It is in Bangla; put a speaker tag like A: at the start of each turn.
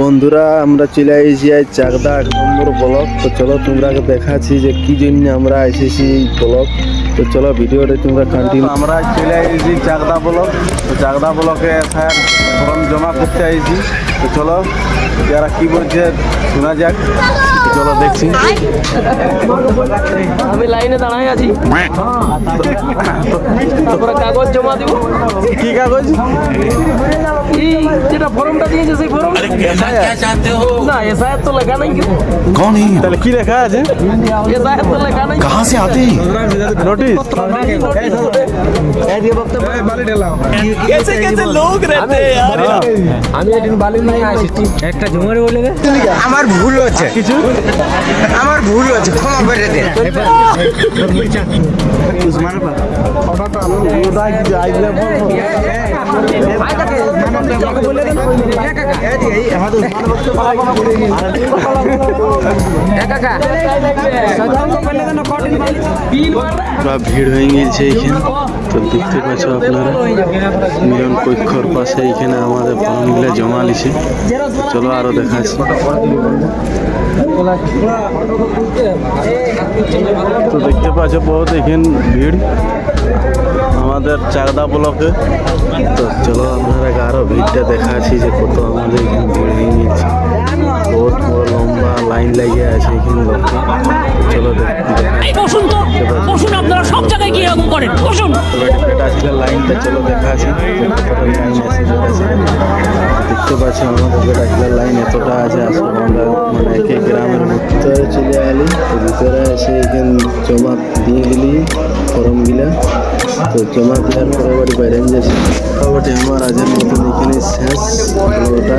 A: বন্ধুরা আমরা চলে এসেছি আজ চাকদা 8 নম্বর ব্লক। তো চলো তোমরা দেখাচ্ছি যে কি জন্য আমরা এসেছি এই ব্লক। তো চলো ভিডিওটা তোমরা কন্টিনিউ। আমরা চলে এসেছি চাকদা ব্লক। তো চাকদা ব্লকে স্যার ফর্ম জমা করতে এসেছি। তো চলো যারা কি বলছে শোনা যাক। তো চলো দেখছি।
B: আমি লাইনে দাঁড়াই আছি, তারপরে কাগজ জমা দিব।
A: কি কাগজ?
B: এই যেটা ফর্মটা দিয়েছে সেই ফর্ম না, এসআইআর তো লেখা নাই।
C: कौन है?
A: তাহলে কি লেখা আছে?
B: এসআইআর তো লেখা নাই।
C: कहाँ से आते हैं?
A: নোটিশ।
B: कैसे कैसे लोग रहते हैं यार। আমি একদিন বালি নাই আসছি, একটা ঝুমারে বলে দে।
D: আমার ভুল হচ্ছে, কিছু আমার ভুল হচ্ছে, ক্ষমা করে দেন।
A: পুরা ভিড় হয়ে গেছে এইখানে। তো দেখতে পাচ্ছ আপনারা মিলন কক্ষর পাশে এইখানে আমাদের ফর্মগুলো জমা লিছে। চলো আরো দেখাচ্ছি। তো দেখতে পাচ্ছ বহুত এখানে ভিড় আমাদের চাকদা ব্লকে। তো চলো আপনারা আরো ভিড়টা দেখাচ্ছি যে কত আমাদের এখানে ভিড় হয়ে গেছে। বহুত বড় লম্বা লাইন লাগিয়ে আছে এখানে লোক। চলো
E: বসুন তো, বসুন, আপনারা সব জায়গায় গিয়ে এরকম করেন, বসুন।
A: লাইনটা চলো দেখাচ্ছি দেখতে পাচ্ছি আমাদের বেটাগুলোর লাইন এতটা আছে। আসলে আমরা মানে এক এক গ্রামের ভিতরে চলে আলি। তো ভিতরে এসে এখানে জমা দিয়ে দিলি ফর্মগুলা। তো জমা দেওয়ার পরে বাড়ি বাইরে যাচ্ছি। মোটামুটি আমার আজের মতন এখানে শেষ। ওটা